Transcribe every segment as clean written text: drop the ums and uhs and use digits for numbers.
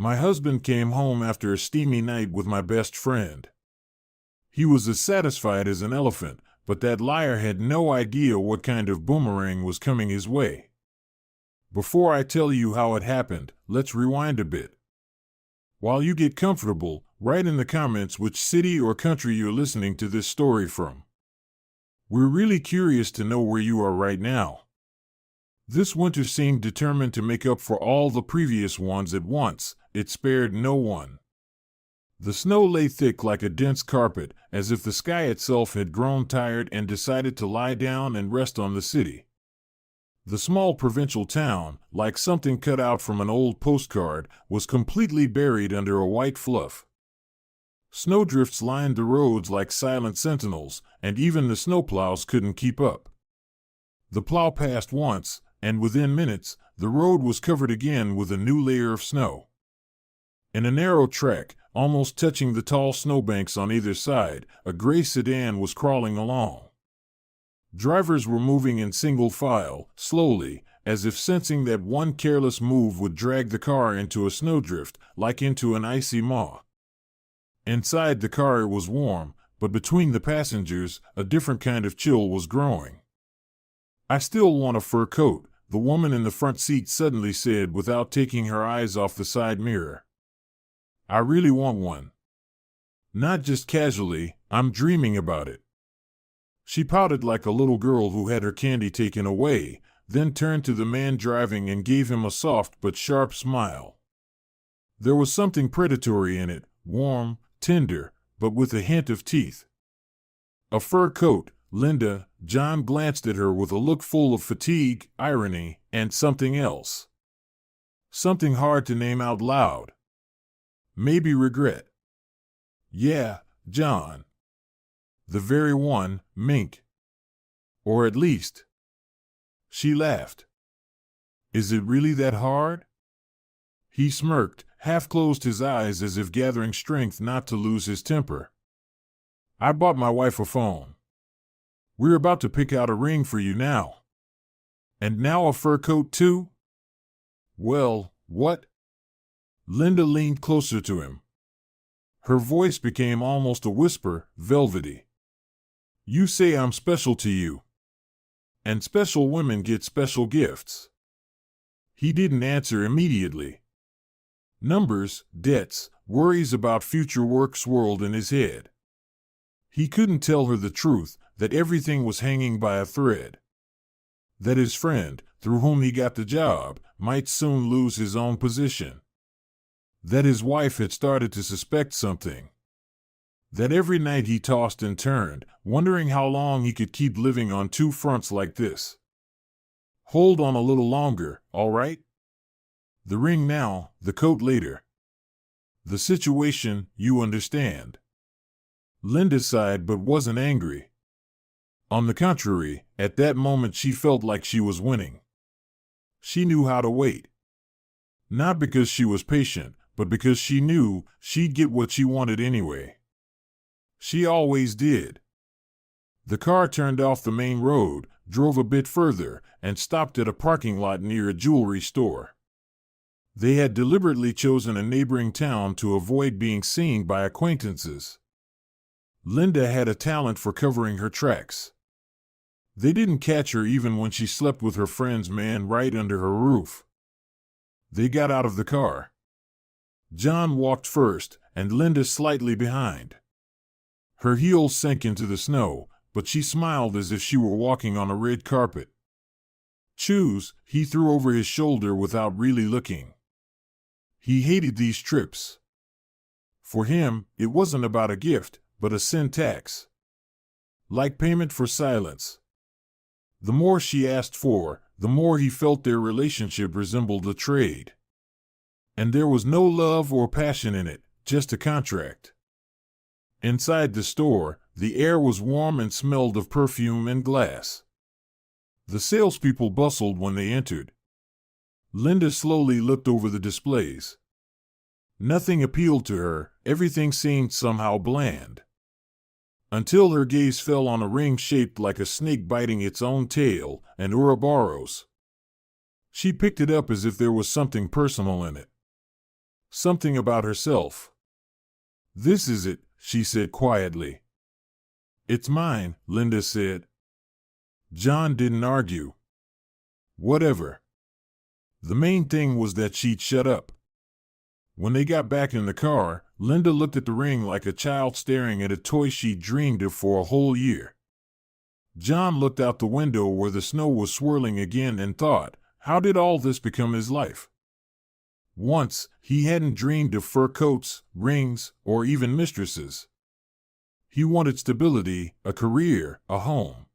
My husband came home after a steamy night with my best friend. He was as satisfied as an elephant, but that liar had no idea what kind of boomerang was coming his way. Before I tell you how it happened, let's rewind a bit. While you get comfortable, write in the comments which city or country you're listening to this story from. We're really curious to know where you are right now. This winter seemed determined to make up for all the previous ones at once. It spared no one. The snow lay thick like a dense carpet, as if the sky itself had grown tired and decided to lie down and rest on the city. The small provincial town, like something cut out from an old postcard, was completely buried under a white fluff. Snowdrifts lined the roads like silent sentinels, and even the snowplows couldn't keep up. The plow passed once, and within minutes, the road was covered again with a new layer of snow. In a narrow track, almost touching the tall snowbanks on either side, a gray sedan was crawling along. Drivers were moving in single file, slowly, as if sensing that one careless move would drag the car into a snowdrift, like into an icy maw. Inside the car it was warm, but between the passengers, a different kind of chill was growing. "I still want a fur coat," the woman in the front seat suddenly said without taking her eyes off the side mirror. "I really want one. Not just casually, I'm dreaming about it." She pouted like a little girl who had her candy taken away, then turned to the man driving and gave him a soft but sharp smile. There was something predatory in it, warm, tender, but with a hint of teeth. "A fur coat, Linda." John glanced at her with a look full of fatigue, irony, and something else. Something hard to name out loud. Maybe regret. "Yeah, John. The very one, Mink. Or at least." She laughed. "Is it really that hard?" He smirked, half closed his eyes as if gathering strength not to lose his temper. "I bought my wife a phone. We're about to pick out a ring for you now." "And now a fur coat too?" "Well, what?" Linda leaned closer to him. Her voice became almost a whisper, velvety. "You say I'm special to you. And special women get special gifts." He didn't answer immediately. Numbers, debts, worries about future work swirled in his head. He couldn't tell her the truth, that everything was hanging by a thread. That his friend, through whom he got the job, might soon lose his own position. That his wife had started to suspect something. That every night he tossed and turned, wondering how long he could keep living on two fronts like this. "Hold on a little longer, all right? The ring now, the coat later. The situation, you understand." Linda sighed but wasn't angry. On the contrary, at that moment she felt like she was winning. She knew how to wait. Not because she was patient, but because she knew she'd get what she wanted anyway. She always did. The car turned off the main road, drove a bit further, and stopped at a parking lot near a jewelry store. They had deliberately chosen a neighboring town to avoid being seen by acquaintances. Linda had a talent for covering her tracks. They didn't catch her even when she slept with her friend's man right under her roof. They got out of the car. John walked first, and Linda slightly behind. Her heels sank into the snow, but she smiled as if she were walking on a red carpet. "Choose," he threw over his shoulder without really looking. He hated these trips. For him, it wasn't about a gift, but a syntax. Like payment for silence. The more she asked for, the more he felt their relationship resembled a trade. And there was no love or passion in it, just a contract. Inside the store, the air was warm and smelled of perfume and glass. The salespeople bustled when they entered. Linda slowly looked over the displays. Nothing appealed to her, everything seemed somehow bland. Until her gaze fell on a ring shaped like a snake biting its own tail, an Ouroboros. She picked it up as if there was something personal in it. Something about herself. "This is it," she said quietly. "It's mine," Linda said. John didn't argue. Whatever. The main thing was that she'd shut up. When they got back in the car, Linda looked at the ring like a child staring at a toy she'd dreamed of for a whole year. John looked out the window where the snow was swirling again and thought, how did all this become his life? Once, he hadn't dreamed of fur coats, rings, or even mistresses. He wanted stability, a career, a home.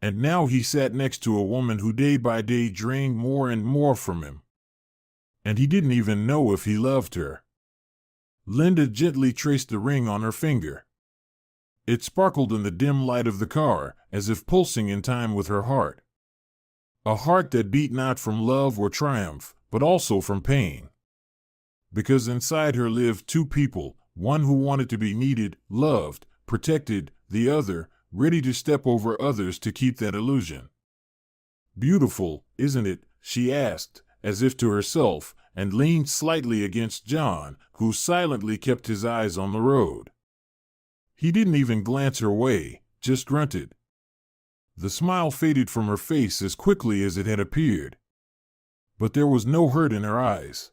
And now he sat next to a woman who day by day drained more and more from him. And he didn't even know if he loved her. Linda gently traced the ring on her finger. It sparkled in the dim light of the car, as if pulsing in time with her heart. A heart that beat not from love or triumph, but also from pain. Because inside her lived two people, one who wanted to be needed, loved, protected, the other, ready to step over others to keep that illusion. "Beautiful, isn't it?" she asked, as if to herself, and leaned slightly against John, who silently kept his eyes on the road. He didn't even glance her way, just grunted. The smile faded from her face as quickly as it had appeared. But there was no hurt in her eyes.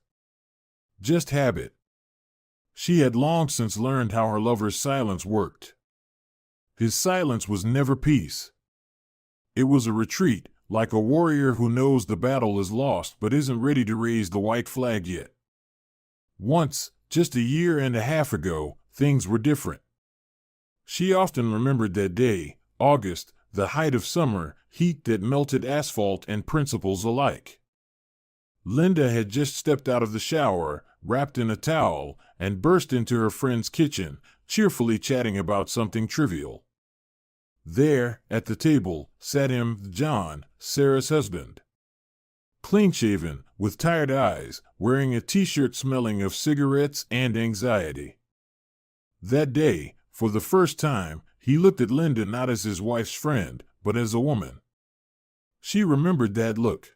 Just habit. She had long since learned how her lover's silence worked. His silence was never peace. It was a retreat, like a warrior who knows the battle is lost but isn't ready to raise the white flag yet. Once, just a year and a half ago, things were different. She often remembered that day, August, the height of summer, heat that melted asphalt and principles alike. Linda had just stepped out of the shower, wrapped in a towel, and burst into her friend's kitchen, cheerfully chatting about something trivial. There, at the table, sat John, Sarah's husband. Clean-shaven, with tired eyes, wearing a t-shirt smelling of cigarettes and anxiety. That day, for the first time, he looked at Linda not as his wife's friend, but as a woman. She remembered that look.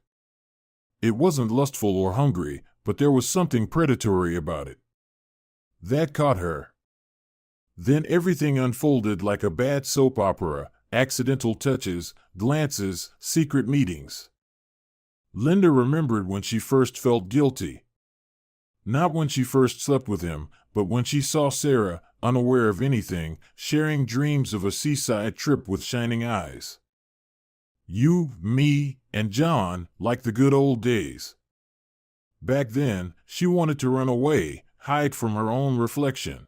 It wasn't lustful or hungry, but there was something predatory about it. That caught her. Then everything unfolded like a bad soap opera, accidental touches, glances, secret meetings. Linda remembered when she first felt guilty. Not when she first slept with him, but when she saw Sarah, unaware of anything, sharing dreams of a seaside trip with shining eyes. You, me, and John, like the good old days. Back then, she wanted to run away, hide from her own reflection.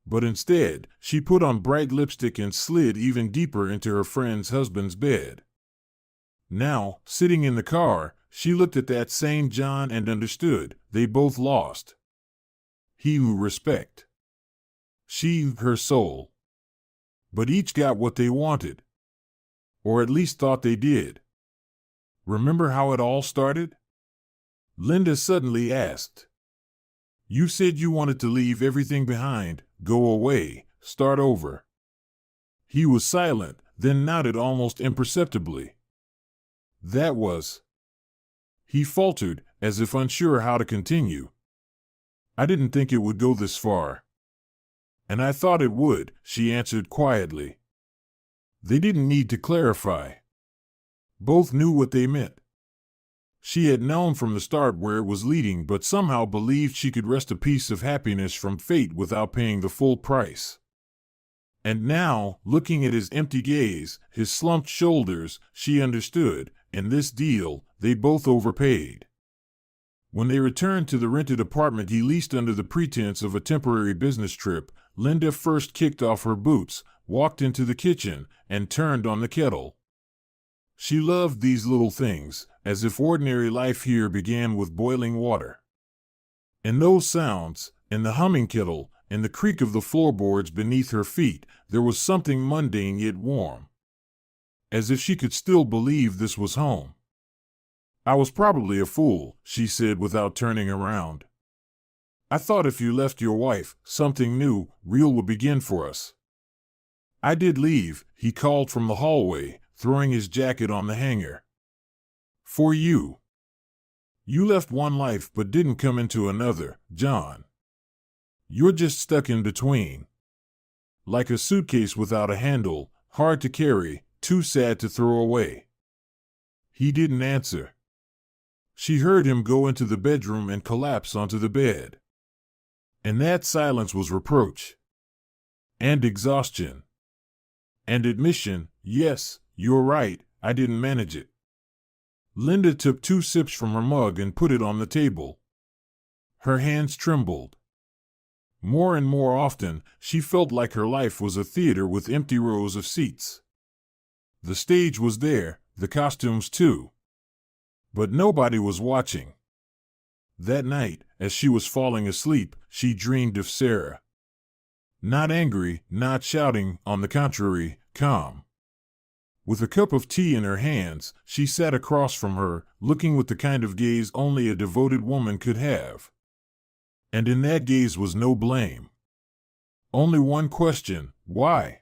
But instead, she put on bright lipstick and slid even deeper into her friend's husband's bed. Now, sitting in the car, she looked at that same John and understood, they both lost. He who respect. She, her soul. But each got what they wanted. Or at least thought they did. Remember how it all started? Linda suddenly asked. You said you wanted to leave everything behind, go away, start over. He was silent, then nodded almost imperceptibly. That was. He faltered, as if unsure how to continue. I didn't think it would go this far. And I thought it would, she answered quietly. They didn't need to clarify. Both knew what they meant. She had known from the start where it was leading, but somehow believed she could wrest a piece of happiness from fate without paying the full price. And now, looking at his empty gaze, his slumped shoulders, she understood, in this deal, they both overpaid. When they returned to the rented apartment he leased under the pretense of a temporary business trip, Linda first kicked off her boots, walked into the kitchen, and turned on the kettle. She loved these little things, as if ordinary life here began with boiling water. In those sounds, in the humming kettle, in the creak of the floorboards beneath her feet, there was something mundane yet warm. As if she could still believe this was home. I was probably a fool, she said without turning around. I thought if you left your wife, something new, real would begin for us. I did leave, he called from the hallway, throwing his jacket on the hanger. For you. You left one life but didn't come into another, John. You're just stuck in between. Like a suitcase without a handle, hard to carry, too sad to throw away. He didn't answer. She heard him go into the bedroom and collapse onto the bed. And that silence was reproach. And exhaustion. And admission, yes, you're right, I didn't manage it. Linda took 2 sips from her mug and put it on the table. Her hands trembled. More and more often, she felt like her life was a theater with empty rows of seats. The stage was there, the costumes too. But nobody was watching. That night, as she was falling asleep, she dreamed of Sarah. Not angry, not shouting, on the contrary, calm. With a cup of tea in her hands, she sat across from her, looking with the kind of gaze only a devoted woman could have. And in that gaze was no blame. Only one question: why?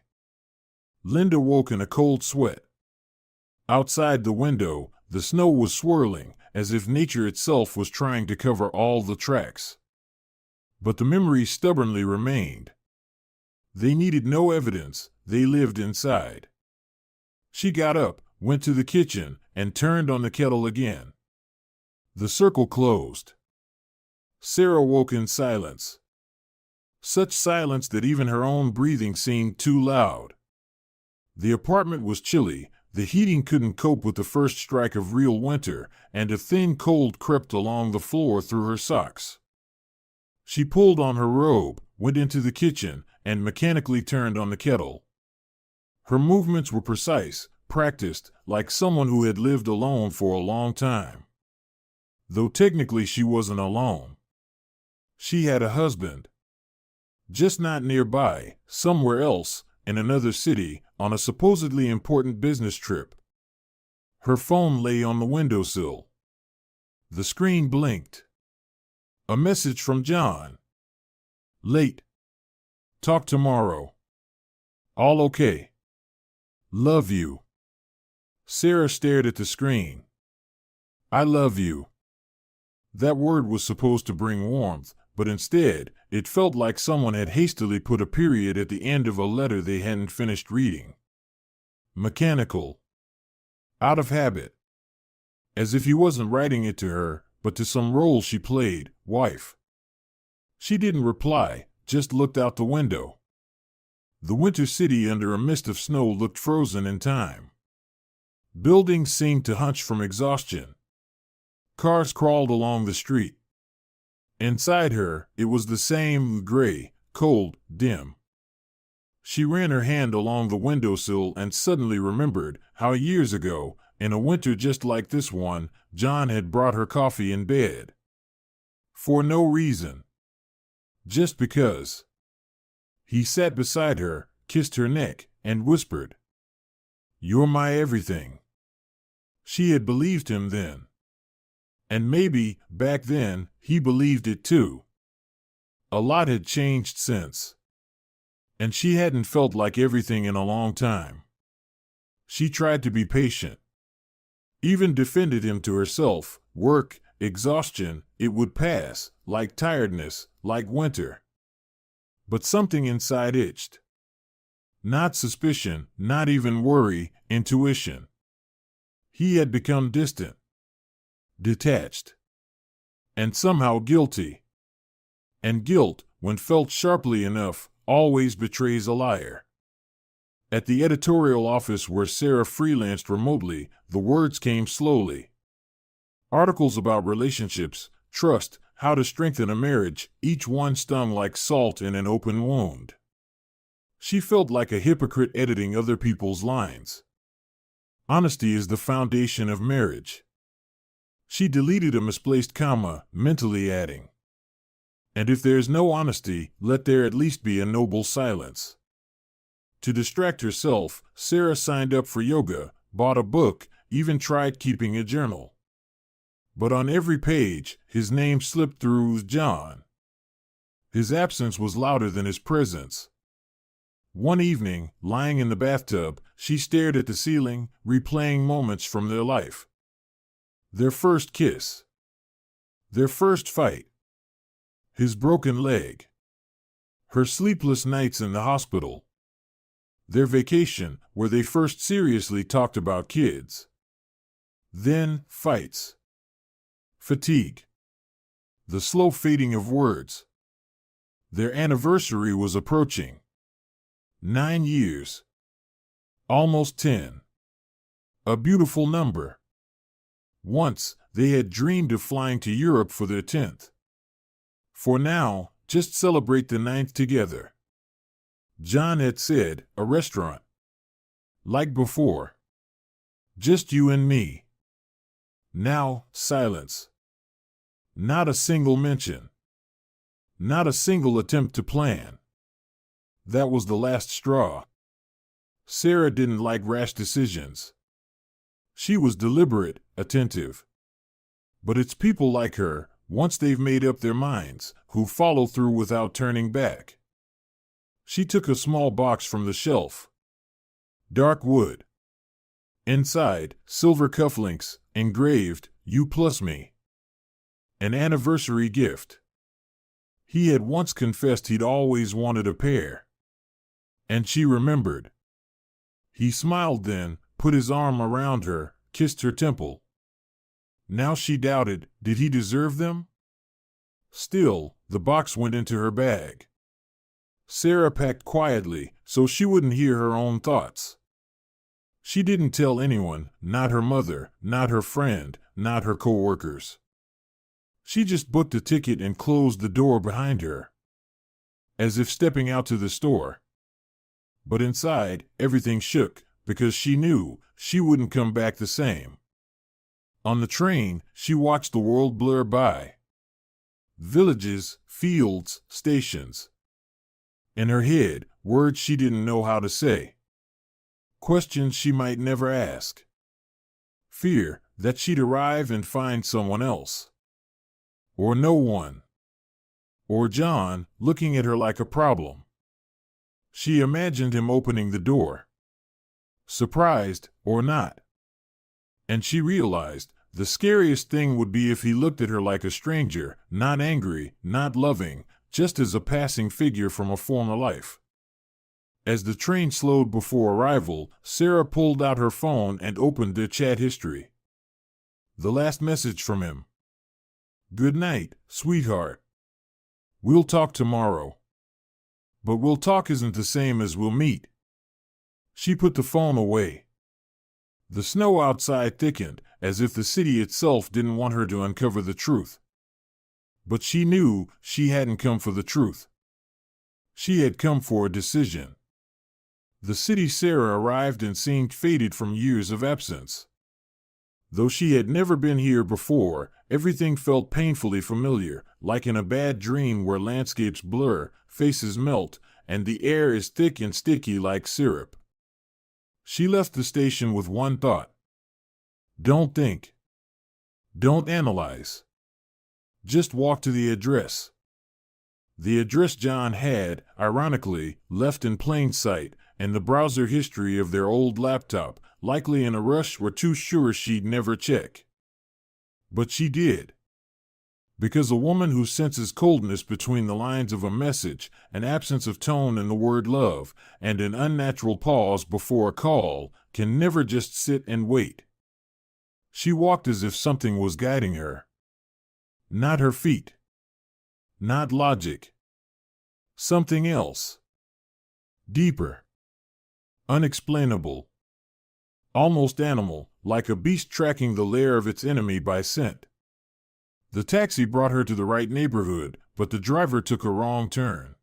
Linda woke in a cold sweat. Outside the window, the snow was swirling, as if nature itself was trying to cover all the tracks. But the memories stubbornly remained. They needed no evidence, they lived inside. She got up, went to the kitchen, and turned on the kettle again. The circle closed. Sarah woke in silence. Such silence that even her own breathing seemed too loud. The apartment was chilly, the heating couldn't cope with the first strike of real winter, and a thin cold crept along the floor through her socks. She pulled on her robe, went into the kitchen, and mechanically turned on the kettle. Her movements were precise, practiced, like someone who had lived alone for a long time. Though technically she wasn't alone. She had a husband. Just not nearby, somewhere else, in another city, on a supposedly important business trip. Her phone lay on the windowsill. The screen blinked. A message from John. Late. Talk tomorrow. All okay. Love you. Sarah stared at the screen. I love you. That word was supposed to bring warmth, but instead, it felt like someone had hastily put a period at the end of a letter they hadn't finished reading. Mechanical. Out of habit. As if he wasn't writing it to her, but to some role she played, wife. She didn't reply, just looked out the window. The winter city under a mist of snow looked frozen in time. Buildings seemed to hunch from exhaustion. Cars crawled along the street. Inside her, it was the same gray, cold, dim. She ran her hand along the windowsill and suddenly remembered how years ago, in a winter just like this one, John had brought her coffee in bed. For no reason. Just because. He sat beside her, kissed her neck, and whispered, "You're my everything." She had believed him then. And maybe, back then, he believed it too. A lot had changed since. And she hadn't felt like everything in a long time. She tried to be patient. Even defended him to herself: work, exhaustion, it would pass, like tiredness, like winter. But something inside itched. Not suspicion, not even worry, intuition. He had become distant. Detached. And somehow guilty. And guilt, when felt sharply enough, always betrays a liar. At the editorial office where Sarah freelanced remotely, the words came slowly. Articles about relationships, trust, how to strengthen a marriage, each one stung like salt in an open wound. She felt like a hypocrite editing other people's lines. Honesty is the foundation of marriage. She deleted a misplaced comma, mentally adding, "And if there's no honesty, let there at least be a noble silence." To distract herself, Sarah signed up for yoga, bought a book, even tried keeping a journal. But on every page, his name slipped through: John. His absence was louder than his presence. One evening, lying in the bathtub, she stared at the ceiling, replaying moments from their life. Their first kiss. Their first fight. His broken leg. Her sleepless nights in the hospital. Their vacation, where they first seriously talked about kids. Then, fights. Fatigue. The slow fading of words. Their anniversary was approaching. 9 years. Almost 10. A beautiful number. Once, they had dreamed of flying to Europe for their 10th. For now, just celebrate the 9th together. John had said, a restaurant. Like before. Just you and me. Now, silence. Not a single mention. Not a single attempt to plan. That was the last straw. Sarah didn't like rash decisions. She was deliberate, attentive. But it's people like her, once they've made up their minds, who follow through without turning back. She took a small box from the shelf. Dark wood. Inside, silver cufflinks, engraved, "You plus me." An anniversary gift. He had once confessed he'd always wanted a pair. And she remembered. He smiled then, put his arm around her, kissed her temple. Now she doubted, did he deserve them? Still, the box went into her bag. Sarah packed quietly, so she wouldn't hear her own thoughts. She didn't tell anyone, not her mother, not her friend, not her co-workers. She just booked a ticket and closed the door behind her. As if stepping out to the store. But inside, everything shook, because she knew she wouldn't come back the same. On the train, she watched the world blur by. Villages, fields, stations. In her head, words she didn't know how to say. Questions she might never ask. Fear that she'd arrive and find someone else. Or no one. Or John, looking at her like a problem. She imagined him opening the door. Surprised, or not. And she realized, the scariest thing would be if he looked at her like a stranger, not angry, not loving, just as a passing figure from a former life. As the train slowed before arrival, Sarah pulled out her phone and opened their chat history. The last message from him. "Good night, sweetheart. We'll talk tomorrow. But we'll talk isn't the same as we'll meet." She put the phone away. The snow outside thickened, as if the city itself didn't want her to uncover the truth. But she knew she hadn't come for the truth. She had come for a decision. The city Sarah arrived in seemed faded from years of absence. Though she had never been here before, everything felt painfully familiar, like in a bad dream where landscapes blur, faces melt, and the air is thick and sticky like syrup. She left the station with one thought. Don't think. Don't analyze. Just walk to the address. The address John had, ironically, left in plain sight, and the browser history of their old laptop, likely in a rush or too sure she'd never check. But she did. Because a woman who senses coldness between the lines of a message, an absence of tone in the word love, and an unnatural pause before a call, can never just sit and wait. She walked as if something was guiding her. Not her feet. Not logic. Something else. Deeper. Unexplainable. Almost animal, like a beast tracking the lair of its enemy by scent. The taxi brought her to the right neighborhood, but the driver took a wrong turn.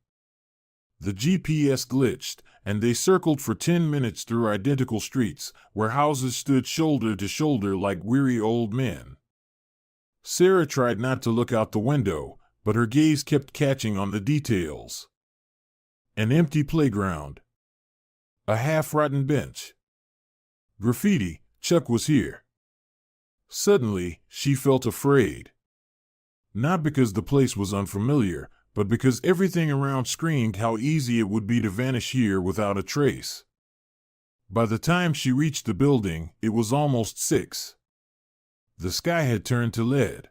The GPS glitched, and they circled for 10 minutes through identical streets, where houses stood shoulder to shoulder like weary old men. Sarah tried not to look out the window, but her gaze kept catching on the details. An empty playground. A half-rotten bench. Graffiti, Chuck was here. Suddenly, she felt afraid. Not because the place was unfamiliar, but because everything around screamed how easy it would be to vanish here without a trace. By the time she reached the building, it was almost 6. The sky had turned to lead.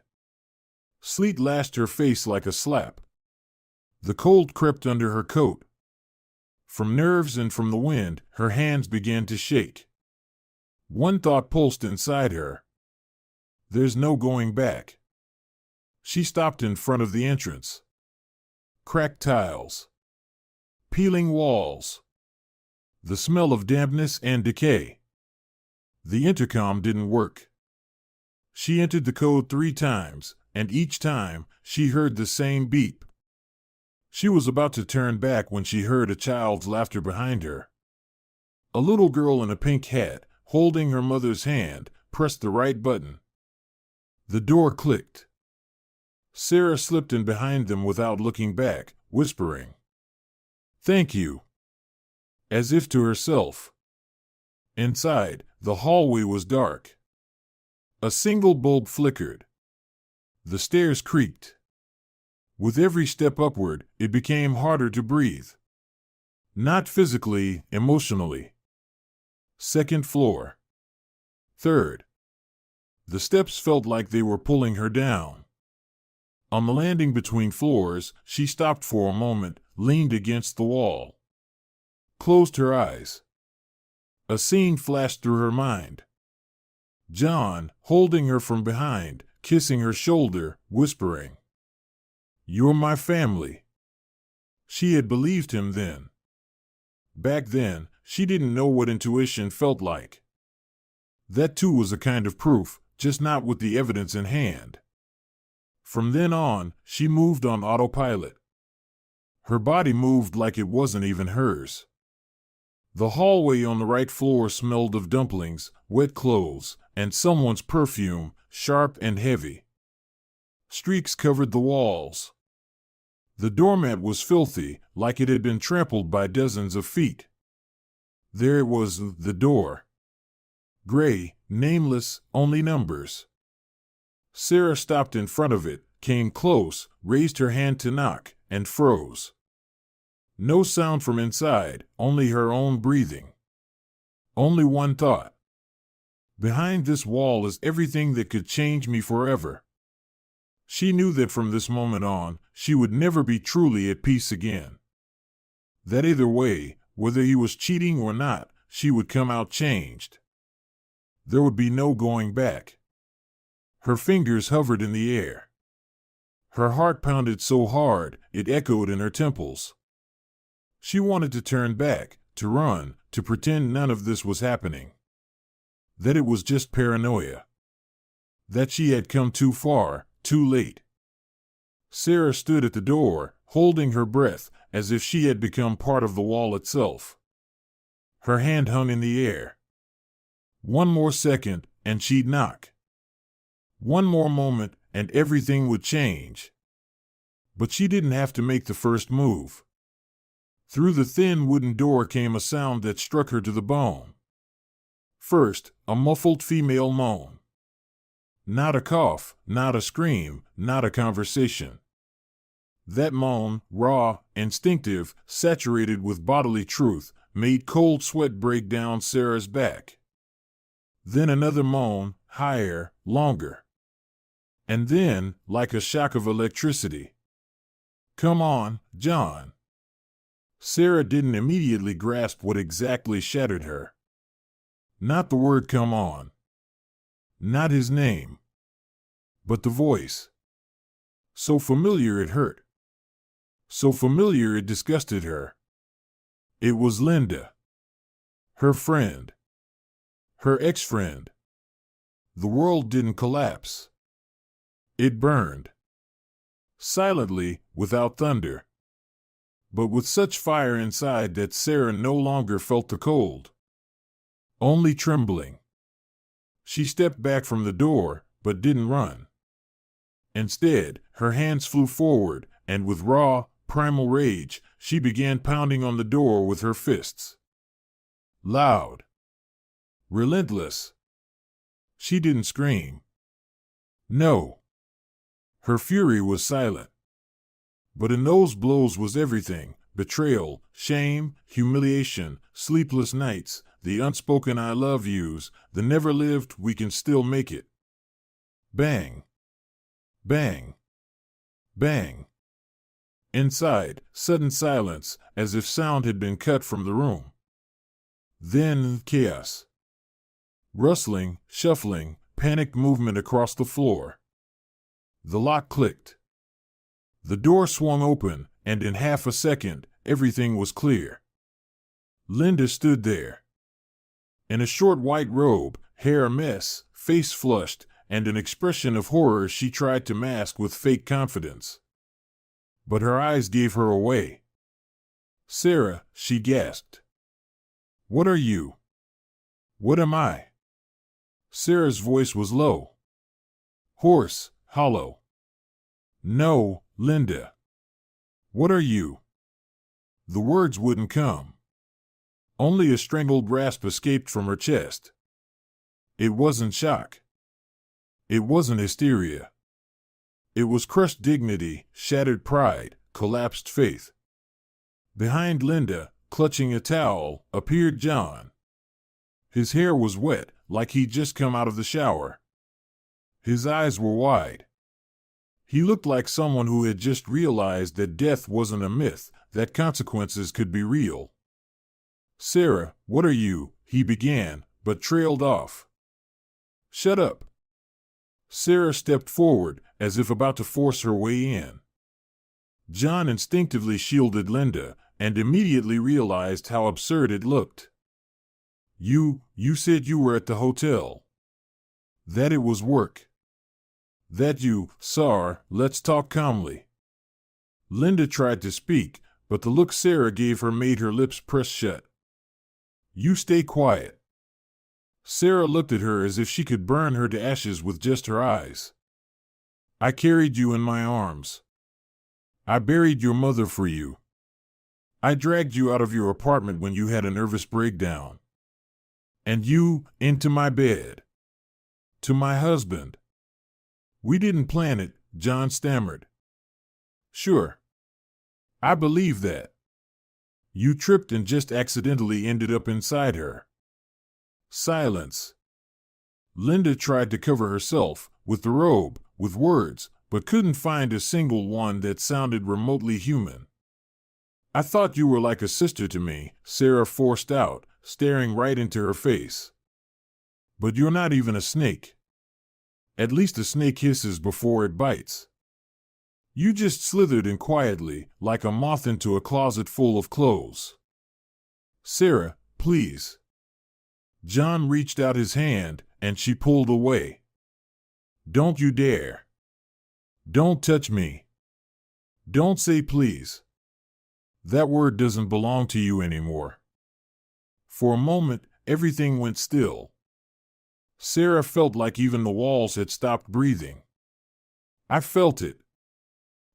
Sleet lashed her face like a slap. The cold crept under her coat. From nerves and from the wind, her hands began to shake. One thought pulsed inside her. There's no going back. She stopped in front of the entrance. Cracked tiles. Peeling walls. The smell of dampness and decay. The intercom didn't work. She entered the code 3 times, and each time, she heard the same beep. She was about to turn back when she heard a child's laughter behind her. A little girl in a pink hat, holding her mother's hand, pressed the right button. The door clicked. Sarah slipped in behind them without looking back, whispering, "Thank you," as if to herself. Inside, the hallway was dark. A single bulb flickered. The stairs creaked. With every step upward, it became harder to breathe. Not physically, emotionally. Second floor. Third. The steps felt like they were pulling her down. On the landing between floors, she stopped for a moment, leaned against the wall. Closed her eyes. A scene flashed through her mind. John, holding her from behind, kissing her shoulder, whispering, "You're my family." She had believed him then. Back then, she didn't know what intuition felt like. That too was a kind of proof, just not with the evidence in hand. From then on, she moved on autopilot. Her body moved like it wasn't even hers. The hallway on the right floor smelled of dumplings, wet clothes, and someone's perfume, sharp and heavy. Streaks covered the walls. The doormat was filthy, like it had been trampled by dozens of feet. There it was, the door. Gray, nameless, only numbers. Sarah stopped in front of it, came close, raised her hand to knock, and froze. No sound from inside, only her own breathing. Only one thought. Behind this wall is everything that could change me forever. She knew that from this moment on, she would never be truly at peace again. That either way, whether he was cheating or not, she would come out changed. There would be no going back. Her fingers hovered in the air. Her heart pounded so hard, it echoed in her temples. She wanted to turn back, to run, to pretend none of this was happening. That it was just paranoia. That she had come too far, too late. Sarah stood at the door, holding her breath, as if she had become part of the wall itself. Her hand hung in the air. One more second, and she'd knock. One more moment, and everything would change. But she didn't have to make the first move. Through the thin wooden door came a sound that struck her to the bone. First, a muffled female moan. Not a cough, not a scream, not a conversation. That moan, raw, instinctive, saturated with bodily truth, made cold sweat break down Sarah's back. Then another moan, higher, longer. And then, like a shock of electricity. "Come on, John." Sarah didn't immediately grasp what exactly shattered her. Not the word "come on." Not his name. But the voice. So familiar it hurt. So familiar it disgusted her. It was Linda. Her friend. Her ex-friend. The world didn't collapse. It burned. Silently, without thunder. But with such fire inside that Sarah no longer felt the cold. Only trembling. She stepped back from the door, but didn't run. Instead, her hands flew forward, and with raw, primal rage, she began pounding on the door with her fists. Loud. Relentless. She didn't scream. No. Her fury was silent. But in those blows was everything: betrayal, shame, humiliation, sleepless nights, the unspoken I love yous, the never lived we can still make it. Bang. Bang. Bang! Inside, sudden silence, as if sound had been cut from the room. Then chaos. Rustling, shuffling, panicked movement across the floor. The lock clicked. The door swung open, and in half a second, everything was clear. Linda stood there. In a short white robe, hair a mess, face flushed, and an expression of horror she tried to mask with fake confidence. But her eyes gave her away. "Sarah," she gasped. "What are you? What am I?" Sarah's voice was low. Hoarse, hollow. "No, Linda. What are you?" The words wouldn't come. Only a strangled rasp escaped from her chest. It wasn't shock. It wasn't hysteria. It was crushed dignity, shattered pride, collapsed faith. Behind Linda, clutching a towel, appeared John. His hair was wet, like he'd just come out of the shower. His eyes were wide. He looked like someone who had just realized that death wasn't a myth, that consequences could be real. "Sarah, what are you?" he began, but trailed off. "Shut up." Sarah stepped forward, as if about to force her way in. John instinctively shielded Linda, and immediately realized how absurd it looked. You said you were at the hotel. That it was work. That you, Sar, let's talk calmly." Linda tried to speak, but the look Sarah gave her made her lips press shut. "You stay quiet." Sarah looked at her as if she could burn her to ashes with just her eyes. "I carried you in my arms. I buried your mother for you. I dragged you out of your apartment when you had a nervous breakdown. And you, into my bed. To my husband." "We didn't plan it," John stammered. "Sure. I believe that. You tripped and just accidentally ended up inside her." Silence. Linda tried to cover herself, with the robe, with words, but couldn't find a single one that sounded remotely human. "I thought you were like a sister to me," Sarah forced out, staring right into her face. "But you're not even a snake. At least a snake hisses before it bites. You just slithered in quietly, like a moth into a closet full of clothes." "Sarah, please." John reached out his hand, and she pulled away. "Don't you dare. Don't touch me. Don't say please. That word doesn't belong to you anymore." For a moment, everything went still. Sarah felt like even the walls had stopped breathing. "I felt it.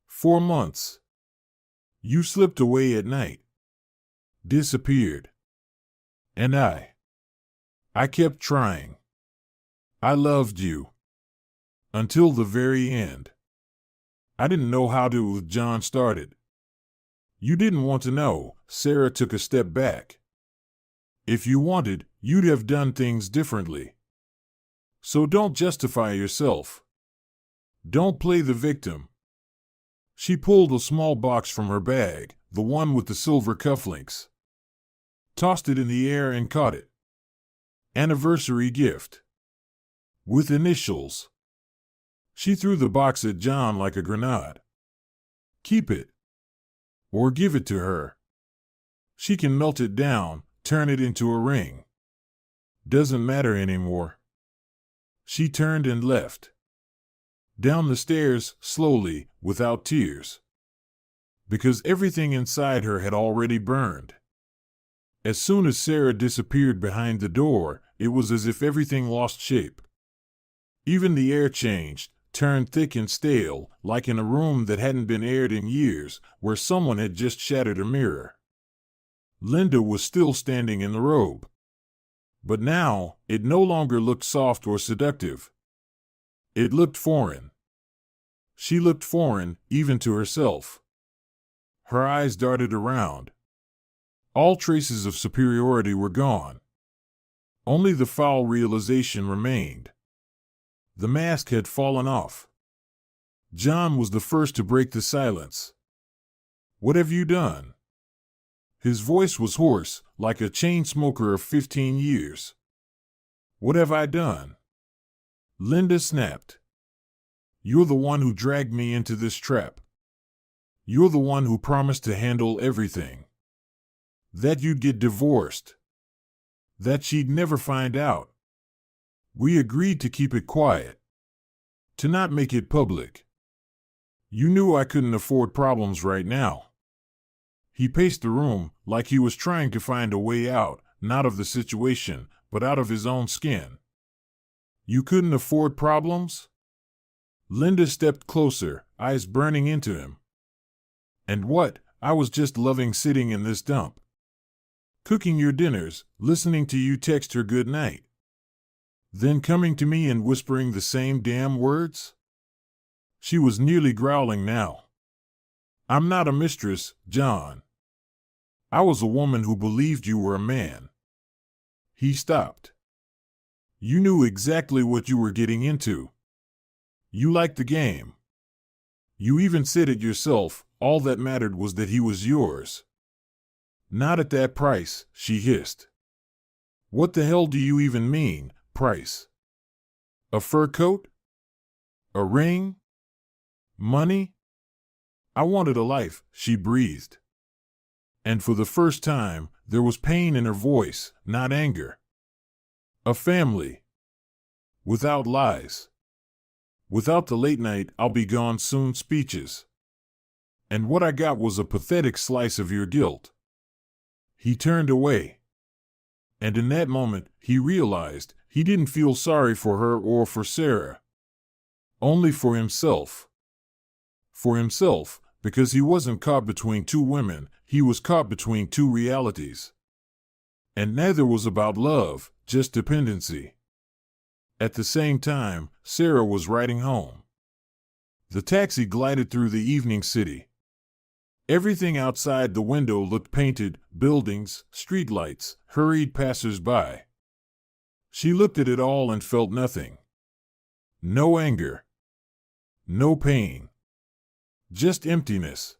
For months. You slipped away at night. Disappeared. And I kept trying. I loved you. Until the very end. I didn't know how to," John started. "You didn't want to know," Sarah took a step back. "If you wanted, you'd have done things differently. So don't justify yourself. Don't play the victim." She pulled a small box from her bag, the one with the silver cufflinks. Tossed it in the air and caught it. Anniversary gift. With initials. She threw the box at John like a grenade. "Keep it. Or give it to her. She can melt it down, turn it into a ring. Doesn't matter anymore." She turned and left. Down the stairs, slowly, without tears. Because everything inside her had already burned. As soon as Sarah disappeared behind the door, it was as if everything lost shape. Even the air changed, turned thick and stale, like in a room that hadn't been aired in years, where someone had just shattered a mirror. Linda was still standing in the robe. But now, it no longer looked soft or seductive. It looked foreign. She looked foreign, even to herself. Her eyes darted around. All traces of superiority were gone. Only the foul realization remained. The mask had fallen off. John was the first to break the silence. "What have you done?" His voice was hoarse, like a chain smoker of 15 years. "What have I done?" Linda snapped. "You're the one who dragged me into this trap. You're the one who promised to handle everything. That you'd get divorced. That she'd never find out. We agreed to keep it quiet. To not make it public. You knew I couldn't afford problems right now." He paced the room like he was trying to find a way out, not of the situation, but out of his own skin. "You couldn't afford problems?" Linda stepped closer, eyes burning into him. "And what? I was just loving sitting in this dump. Cooking your dinners, listening to you text her good night. Then coming to me and whispering the same damn words?" She was nearly growling now. "I'm not a mistress, John. I was a woman who believed you were a man." He stopped. "You knew exactly what you were getting into. You liked the game. You even said it yourself, all that mattered was that he was yours." "Not at that price," she hissed. "What the hell do you even mean, price? A fur coat? A ring? Money?" "I wanted a life," she breathed. And for the first time, there was pain in her voice, not anger. "A family. Without lies. Without the late night, I'll be gone soon speeches. And what I got was a pathetic slice of your guilt." He turned away. And in that moment, he realized he didn't feel sorry for her or for Sarah. Only for himself. For himself, because he wasn't caught between two women, he was caught between two realities. And neither was about love, just dependency. At the same time, Sarah was riding home. The taxi glided through the evening city. Everything outside the window looked painted, buildings, streetlights, hurried passers-by. She looked at it all and felt nothing. No anger. No pain. Just emptiness.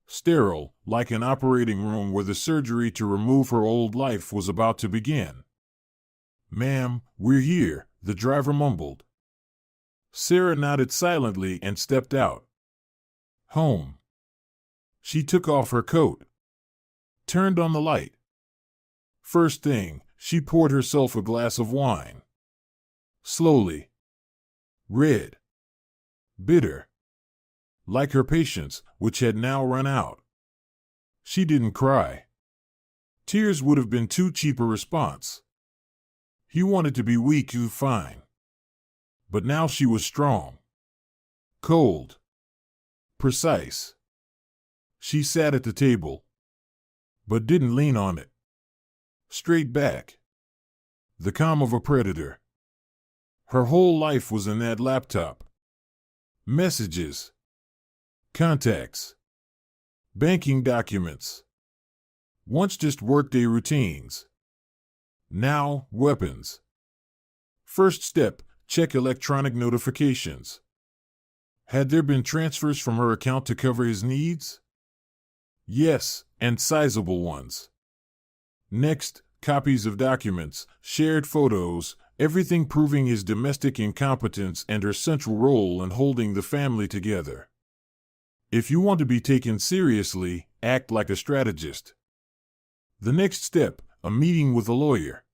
Sterile, like an operating room where the surgery to remove her old life was about to begin. "Ma'am, we're here," the driver mumbled. Sarah nodded silently and stepped out. Home. She took off her coat. Turned on the light. First thing, she poured herself a glass of wine. Slowly. Red. Bitter. Like her patience, which had now run out. She didn't cry. Tears would have been too cheap a response. He wanted to be weak, fine. But now she was strong. Cold. Precise. She sat at the table. But didn't lean on it. Straight back. The calm of a predator. Her whole life was in that laptop. Messages. Contacts. Banking documents. Once just workday routines. Now, weapons. First step, check electronic notifications. Had there been transfers from her account to cover his needs? Yes, and sizable ones. Next, copies of documents, shared photos, everything proving his domestic incompetence and her central role in holding the family together. If you want to be taken seriously, act like a strategist. The next step, a meeting with a lawyer.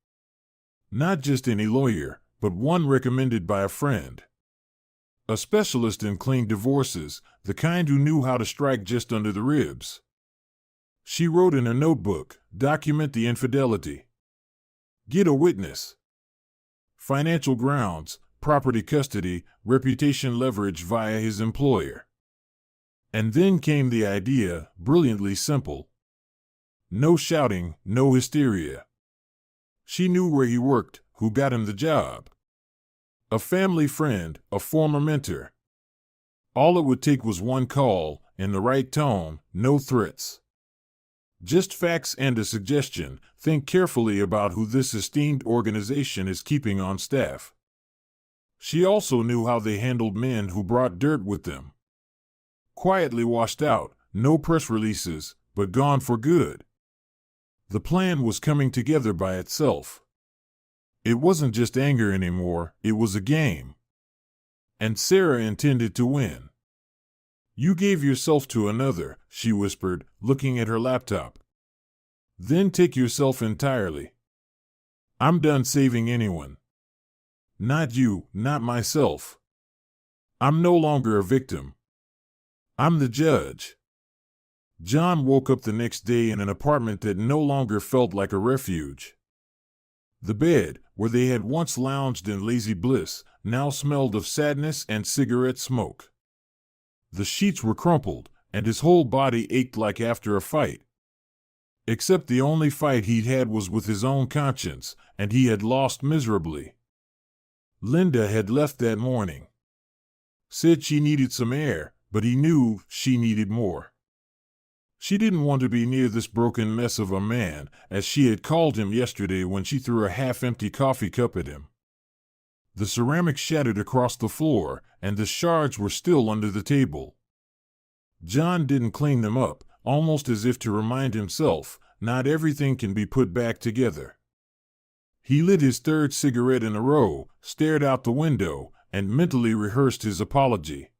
Not just any lawyer, but one recommended by a friend. A specialist in clean divorces, the kind who knew how to strike just under the ribs. She wrote in a notebook, document the infidelity. Get a witness. Financial grounds, property custody, reputation leverage via his employer. And then came the idea, brilliantly simple. No shouting, no hysteria. She knew where he worked, who got him the job. A family friend, a former mentor. All it would take was one call, in the right tone, no threats. Just facts and a suggestion. Think carefully about who this esteemed organization is keeping on staff. She also knew how they handled men who brought dirt with them. Quietly washed out, no press releases, but gone for good. The plan was coming together by itself. It wasn't just anger anymore, it was a game. And Sarah intended to win. "You gave yourself to another," she whispered, looking at her laptop. "Then take yourself entirely. I'm done saving anyone. Not you, not myself. I'm no longer a victim. I'm the judge." John woke up the next day in an apartment that no longer felt like a refuge. The bed, where they had once lounged in lazy bliss, now smelled of sadness and cigarette smoke. The sheets were crumpled, and his whole body ached like after a fight. Except the only fight he'd had was with his own conscience, and he had lost miserably. Linda had left that morning. Said she needed some air, but he knew she needed more. She didn't want to be near this broken mess of a man, as she had called him yesterday when she threw a half-empty coffee cup at him. The ceramic shattered across the floor, and the shards were still under the table. John didn't clean them up, almost as if to remind himself, not everything can be put back together. He lit his third cigarette in a row, stared out the window, and mentally rehearsed his apology.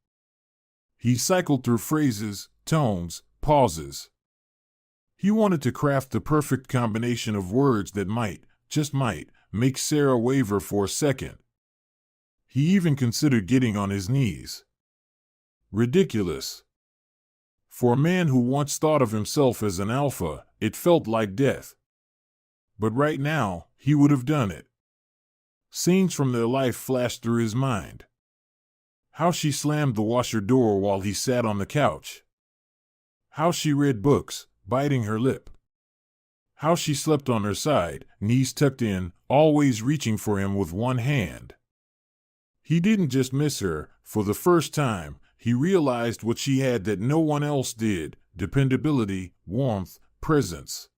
He cycled through phrases, tones, pauses. He wanted to craft the perfect combination of words that might, just might, make Sarah waver for a second. He even considered getting on his knees. Ridiculous. For a man who once thought of himself as an alpha, it felt like death. But right now, he would have done it. Scenes from their life flashed through his mind. How she slammed the washer door while he sat on the couch. How she read books, biting her lip. How she slept on her side, knees tucked in, always reaching for him with one hand. He didn't just miss her. For the first time, he realized what she had that no one else did: dependability, warmth, presence.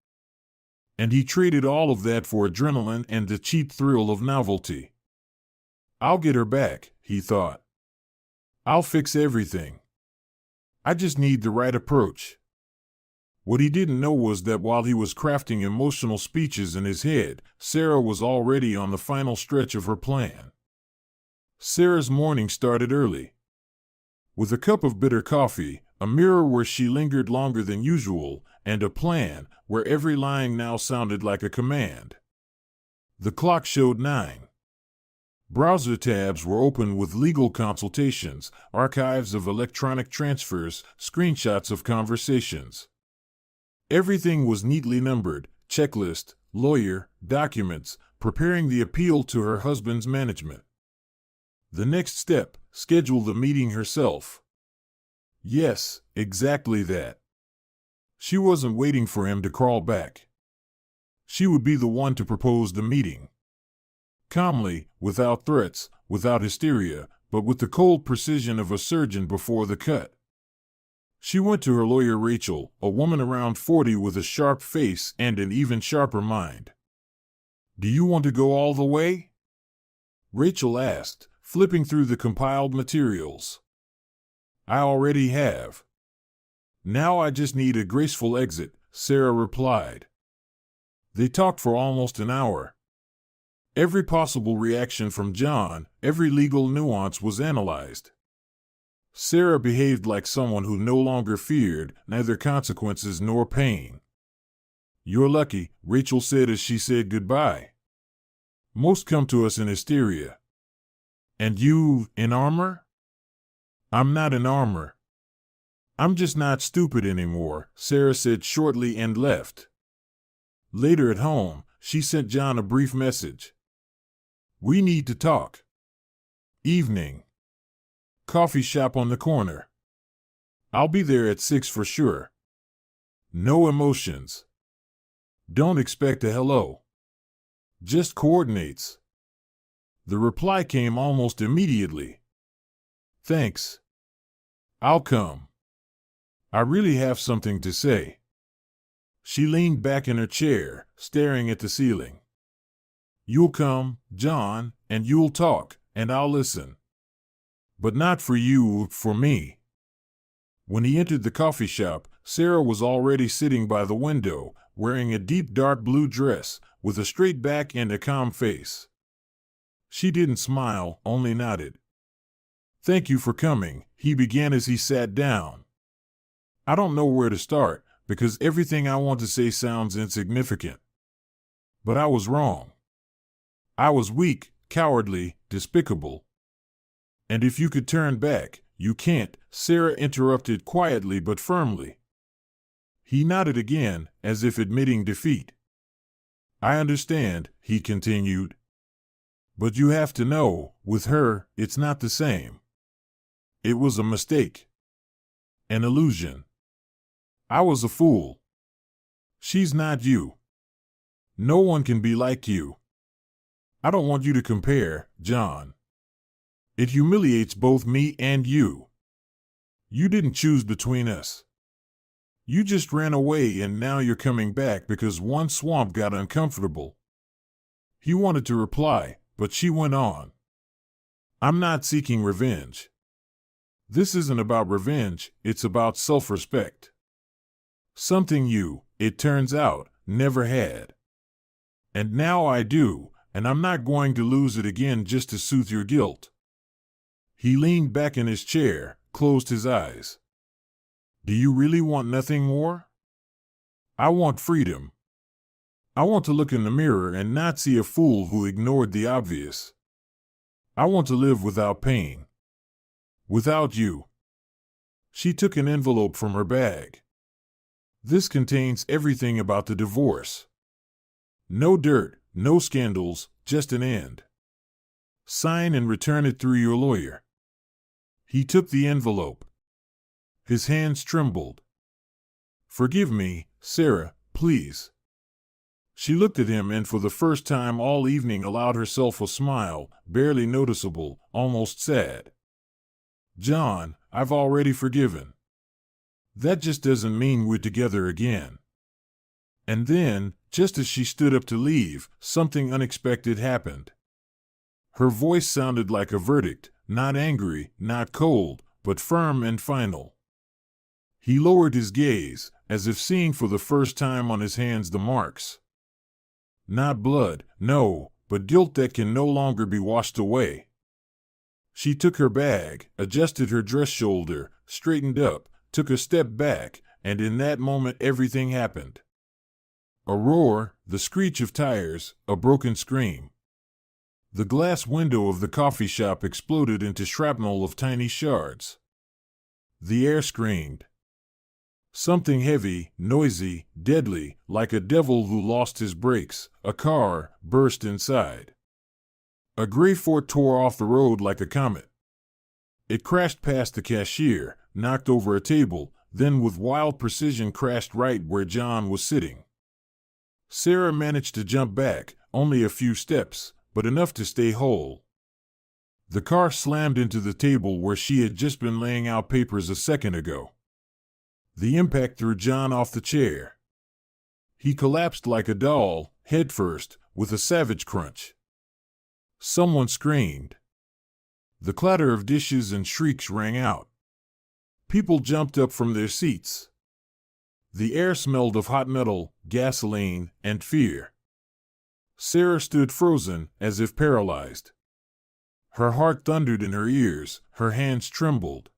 And he traded all of that for adrenaline and the cheap thrill of novelty. "I'll get her back," he thought. "I'll fix everything. I just need the right approach." What he didn't know was that while he was crafting emotional speeches in his head, Sarah was already on the final stretch of her plan. Sarah's morning started early. With a cup of bitter coffee, a mirror where she lingered longer than usual, and a plan where every line now sounded like a command. The clock showed 9. Browser tabs were open with legal consultations, archives of electronic transfers, screenshots of conversations. Everything was neatly numbered: checklist, lawyer, documents, preparing the appeal to her husband's management. The next step: schedule the meeting herself. Yes, exactly that. She wasn't waiting for him to crawl back. She would be the one to propose the meeting. Calmly, without threats, without hysteria, but with the cold precision of a surgeon before the cut. She went to her lawyer Rachel, a woman around 40 with a sharp face and an even sharper mind. "Do you want to go all the way?" Rachel asked, flipping through the compiled materials. "I already have. Now I just need a graceful exit," Sarah replied. They talked for almost an hour. Every possible reaction from John, every legal nuance was analyzed. Sarah behaved like someone who no longer feared neither consequences nor pain. "You're lucky," Rachel said as she said goodbye. "Most come to us in hysteria." "And you, in armor?" "I'm not in armor. I'm just not stupid anymore," Sarah said shortly and left. Later at home, she sent John a brief message. "We need to talk. Evening. Coffee shop on the corner. I'll be there at 6 for sure. No emotions. Don't expect a hello. Just coordinates." The reply came almost immediately. "Thanks. I'll come. I really have something to say." She leaned back in her chair, staring at the ceiling. "You'll come, John, and you'll talk, and I'll listen. But not for you, for me. When he entered the coffee shop, Sarah was already sitting by the window, wearing a deep dark blue dress, with a straight back and a calm face. She didn't smile, only nodded. "Thank you for coming," he began as he sat down. "I don't know where to start, because everything I want to say sounds insignificant. But I was wrong. I was weak, cowardly, despicable. And if you could turn back, you can't," Sarah interrupted quietly but firmly. He nodded again, as if admitting defeat. "I understand," he continued. "But you have to know, with her, it's not the same. It was a mistake. An illusion. I was a fool. She's not you. No one can be like you. I don't want you to compare, John. It humiliates both me and you. You didn't choose between us. You just ran away and now you're coming back because one swamp got uncomfortable." He wanted to reply, but she went on. "I'm not seeking revenge. This isn't about revenge, it's about self-respect. Something you, it turns out, never had. And now I do, and I'm not going to lose it again just to soothe your guilt." He leaned back in his chair, closed his eyes. "Do you really want nothing more?" "I want freedom. I want to look in the mirror and not see a fool who ignored the obvious. I want to live without pain. Without you." She took an envelope from her bag. "This contains everything about the divorce. No dirt, no scandals, just an end. Sign and return it through your lawyer." He took the envelope. His hands trembled. "Forgive me, Sarah, please." She looked at him and for the first time all evening allowed herself a smile, barely noticeable, almost sad. "John, I've already forgiven. That just doesn't mean we're together again." And then, just as she stood up to leave, something unexpected happened. Her voice sounded like a verdict, not angry, not cold, but firm and final. He lowered his gaze, as if seeing for the first time on his hands the marks. Not blood, no, but guilt that can no longer be washed away. She took her bag, adjusted her dress shoulder, straightened up, took a step back, and in that moment everything happened. A roar, the screech of tires, a broken scream. The glass window of the coffee shop exploded into shrapnel of tiny shards. The air screamed. Something heavy, noisy, deadly, like a devil who lost his brakes, a car, burst inside. A gray Ford tore off the road like a comet. It crashed past the cashier, knocked over a table, then with wild precision crashed right where John was sitting. Sarah managed to jump back, only a few steps, but enough to stay whole. The car slammed into the table where she had just been laying out papers a second ago. The impact threw John off the chair. He collapsed like a doll, headfirst, with a savage crunch. Someone screamed. The clatter of dishes and shrieks rang out. People jumped up from their seats. The air smelled of hot metal, gasoline, and fear. Sarah stood frozen, as if paralyzed. Her heart thundered in her ears, her hands trembled.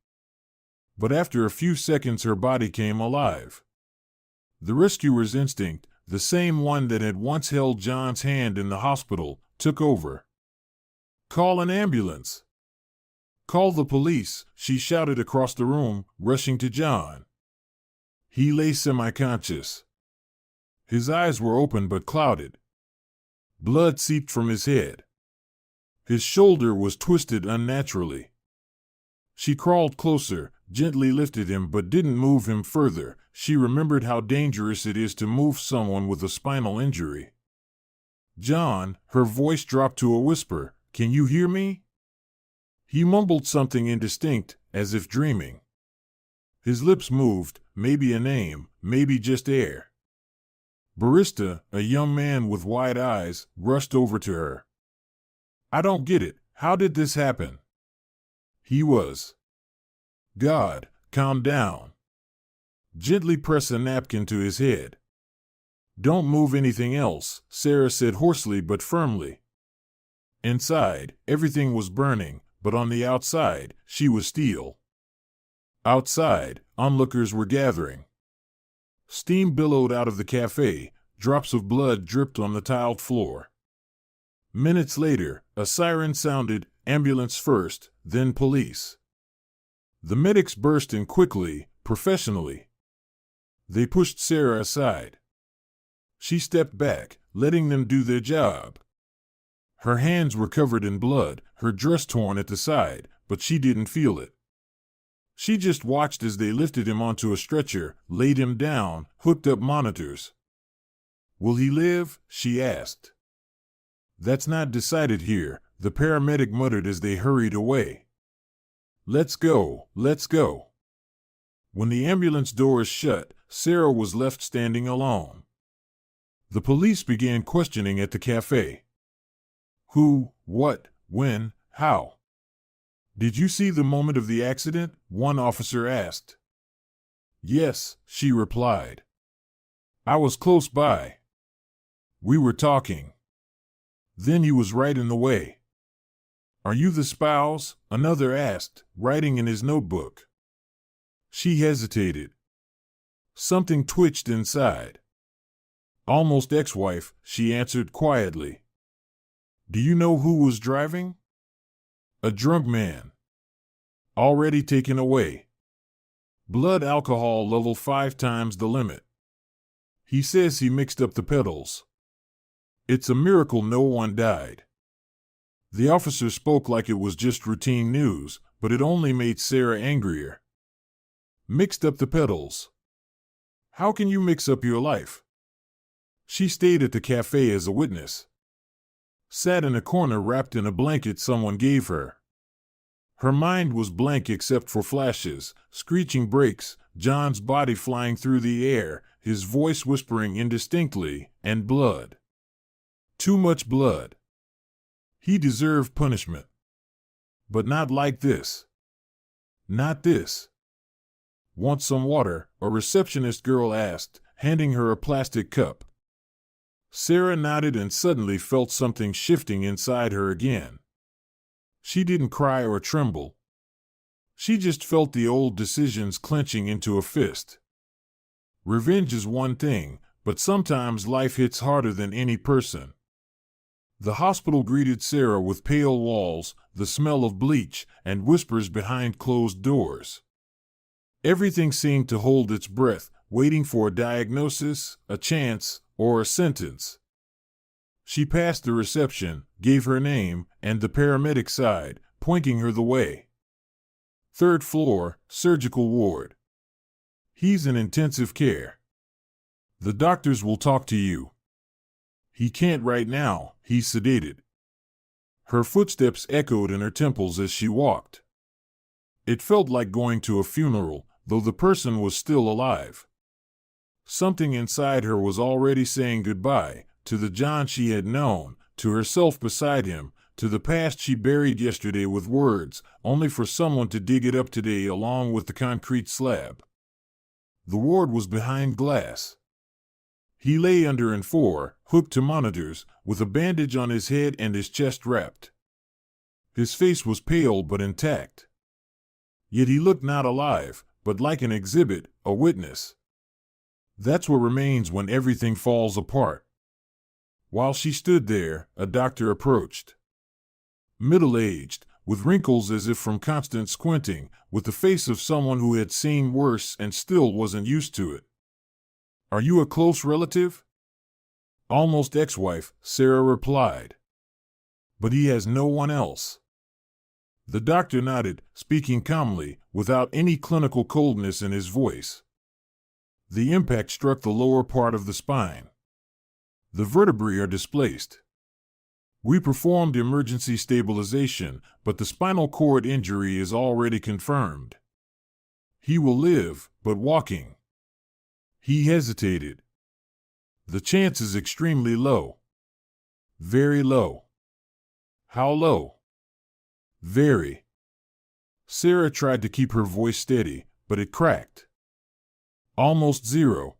But after a few seconds her body came alive. The rescuer's instinct, the same one that had once held John's hand in the hospital, took over. "Call an ambulance! Call the police!" she shouted across the room, rushing to John. He lay semi-conscious. His eyes were open but clouded. Blood seeped from his head. His shoulder was twisted unnaturally. She crawled closer, gently lifted him but didn't move him further. She remembered how dangerous it is to move someone with a spinal injury. "John," her voice dropped to a whisper, "can you hear me?" He mumbled something indistinct, as if dreaming. His lips moved, maybe a name, maybe just air. Barista, a young man with wide eyes, rushed over to her. "I don't get it. How did this happen? He was. God, calm down. Gently press a napkin to his head. Don't move anything else, Sarah said hoarsely but firmly. Inside, everything was burning, but on the outside, she was steel. Outside, onlookers were gathering. Steam billowed out of the cafe, drops of blood dripped on the tiled floor. Minutes later, a siren sounded, ambulance first, then police. The medics burst in quickly, professionally. They pushed Sarah aside. She stepped back, letting them do their job. Her hands were covered in blood, her dress torn at the side, but she didn't feel it. She just watched as they lifted him onto a stretcher, laid him down, hooked up monitors. Will he live? She asked. That's not decided here, the paramedic muttered as they hurried away. Let's go, let's go. When the ambulance doors shut, Sarah was left standing alone. The police began questioning at the cafe. Who, what, when, how? Did you see the moment of the accident? One officer asked. Yes, she replied. I was close by. We were talking. Then he was right in the way. Are you the spouse? Another asked, writing in his notebook. She hesitated. Something twitched inside. Almost ex-wife, she answered quietly. Do you know who was driving? A drunk man. Already taken away. Blood alcohol level 5 times the limit. He says he mixed up the pedals. It's a miracle no one died. The officer spoke like it was just routine news, but it only made Sarah angrier. Mixed up the pedals. How can you mix up your life? She stayed at the cafe as a witness. Sat in a corner wrapped in a blanket someone gave her. Her mind was blank except for flashes, screeching brakes, John's body flying through the air, his voice whispering indistinctly, and blood. Too much blood. He deserved punishment. But not like this. Not this. Want some water? A receptionist girl asked, handing her a plastic cup. Sarah nodded and suddenly felt something shifting inside her again. She didn't cry or tremble. She just felt the old decisions clenching into a fist. Revenge is one thing, but sometimes life hits harder than any person. The hospital greeted Sarah with pale walls, the smell of bleach, and whispers behind closed doors. Everything seemed to hold its breath, waiting for a diagnosis, a chance, or a sentence. She passed the reception, gave her name, and the paramedic sighed, pointing her the way. 3rd floor, surgical ward. He's in intensive care. The doctors will talk to you. He can't right now, he's sedated. Her footsteps echoed in her temples as she walked. It felt like going to a funeral, though the person was still alive. Something inside her was already saying goodbye, to the John she had known, to herself beside him, to the past she buried yesterday with words, only for someone to dig it up today along with the concrete slab. The ward was behind glass. He lay under in 4, hooked to monitors, with a bandage on his head and his chest wrapped. His face was pale but intact. Yet he looked not alive, but like an exhibit, a witness. That's what remains when everything falls apart. While she stood there, a doctor approached. Middle-aged, with wrinkles as if from constant squinting, with the face of someone who had seen worse and still wasn't used to it. Are you a close relative? Almost ex-wife, Sarah replied. But he has no one else. The doctor nodded, speaking calmly, without any clinical coldness in his voice. The impact struck the lower part of the spine. The vertebrae are displaced. We performed emergency stabilization, but the spinal cord injury is already confirmed. He will live, but walking. He hesitated. The chance is extremely low. Very low. How low? Very. Sarah tried to keep her voice steady, but it cracked. Almost zero.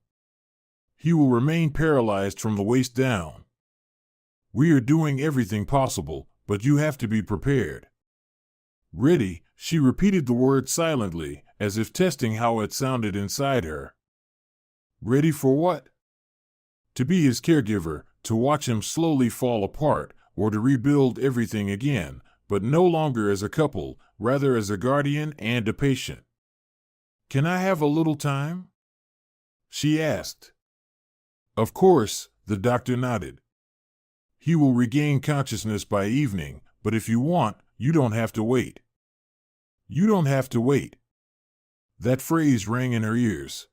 He will remain paralyzed from the waist down. We are doing everything possible, but you have to be prepared. Ready, she repeated the word silently, as if testing how it sounded inside her. Ready for what? To be his caregiver, to watch him slowly fall apart, or to rebuild everything again, but no longer as a couple, rather as a guardian and a patient. Can I have a little time? She asked. Of course, the doctor nodded. He will regain consciousness by evening, but if you want, you don't have to wait. You don't have to wait. That phrase rang in her ears.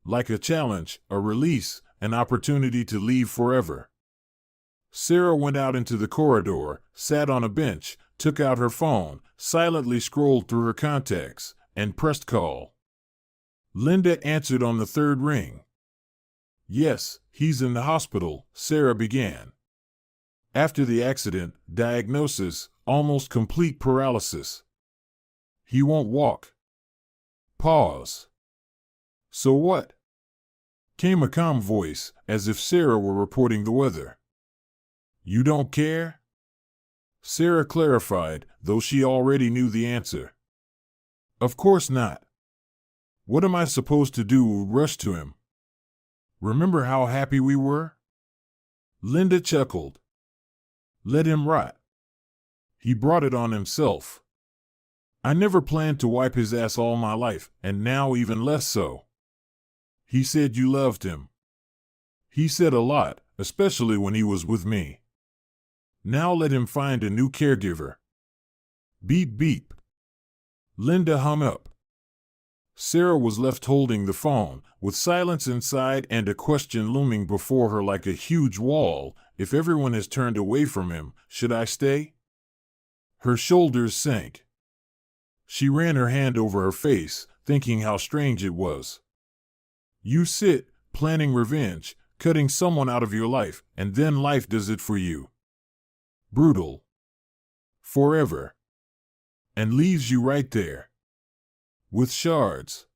Like a challenge, a release, an opportunity to leave forever. Sarah went out into the corridor, sat on a bench, took out her phone, silently scrolled through her contacts, and pressed call. Linda answered on the third ring. Yes, he's in the hospital, Sarah began. After the accident, diagnosis, almost complete paralysis. He won't walk. Pause. So what? Came a calm voice, as if Sarah were reporting the weather. You don't care? Sarah clarified, though she already knew the answer. Of course not. What am I supposed to do? Rush to him? Remember how happy we were? Linda chuckled. Let him rot. He brought it on himself. I never planned to wipe his ass all my life, and now even less so. He said you loved him. He said a lot, especially when he was with me. Now let him find a new caregiver. Beep beep. Linda hung up. Sarah was left holding the phone, with silence inside and a question looming before her like a huge wall. If everyone has turned away from him, should I stay? Her shoulders sank. She ran her hand over her face, thinking how strange it was. You sit, planning revenge, cutting someone out of your life, and then life does it for you. Brutal. Forever. And leaves you right there. With shards.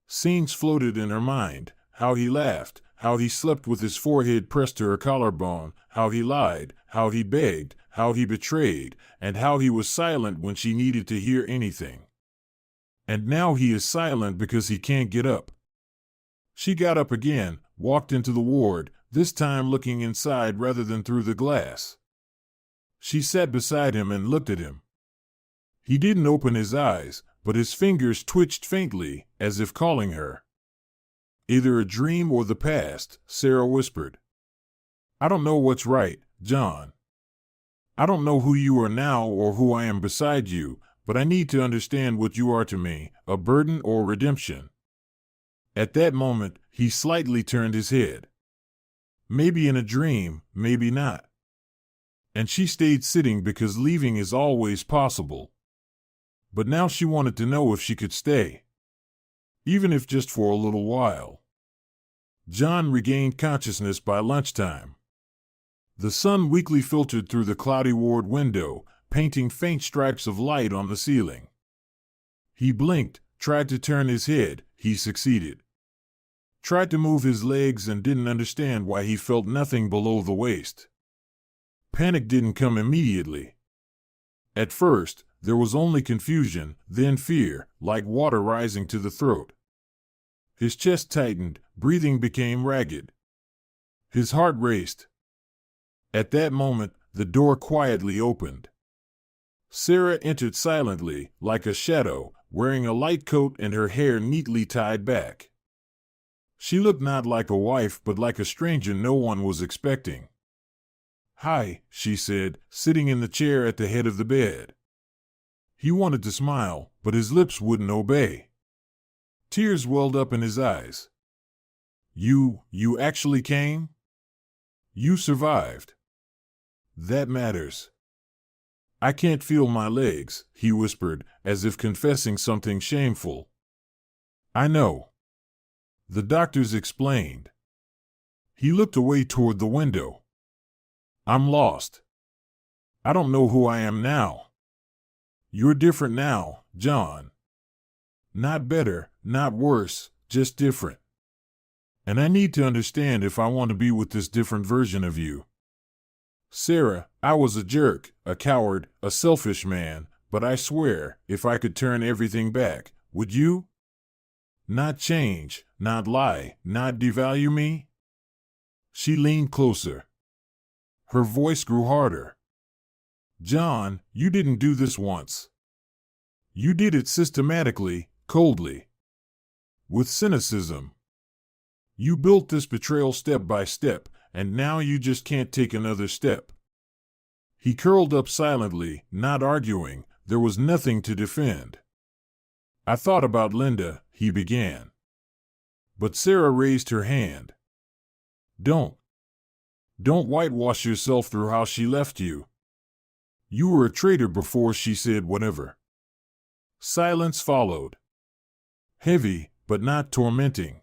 Scenes floated in her mind, how he laughed, how he slept with his forehead pressed to her collarbone, how he lied, how he begged, how he betrayed, and how he was silent when she needed to hear anything. And now he is silent because he can't get up. She got up again, walked into the ward, this time looking inside rather than through the glass. She sat beside him and looked at him. He didn't open his eyes, but his fingers twitched faintly, as if calling her. Either a dream or the past, Sarah whispered. I don't know what's right, John. I don't know who you are now or who I am beside you, but I need to understand what you are to me, a burden or redemption. At that moment, he slightly turned his head. Maybe in a dream, maybe not. And she stayed sitting because leaving is always possible. But now she wanted to know if she could stay. Even if just for a little while. John regained consciousness by lunchtime. The sun weakly filtered through the cloudy ward window, painting faint stripes of light on the ceiling. He blinked, tried to turn his head, he succeeded. Tried to move his legs and didn't understand why he felt nothing below the waist. Panic didn't come immediately. At first, there was only confusion, then fear, like water rising to the throat. His chest tightened, breathing became ragged. His heart raced. At that moment, the door quietly opened. Sarah entered silently, like a shadow, wearing a light coat and her hair neatly tied back. She looked not like a wife but like a stranger no one was expecting. Hi, she said, sitting in the chair at the head of the bed. He wanted to smile, but his lips wouldn't obey. Tears welled up in his eyes. You actually came? You survived. That matters. I can't feel my legs, he whispered, as if confessing something shameful. I know. The doctors explained. He looked away toward the window. I'm lost. I don't know who I am now. You're different now, John. Not better, not worse, just different. And I need to understand if I want to be with this different version of you. Sarah, I was a jerk, a coward, a selfish man, but I swear, if I could turn everything back, would you? Not change, not lie, not devalue me? She leaned closer. Her voice grew harder. John, you didn't do this once. You did it systematically, coldly. With cynicism. You built this betrayal step by step, and now you just can't take another step. He curled up silently, not arguing. There was nothing to defend. I thought about Linda, he began. But Sarah raised her hand. Don't whitewash yourself through how she left you. You were a traitor before she said whatever. Silence followed. Heavy, but not tormenting.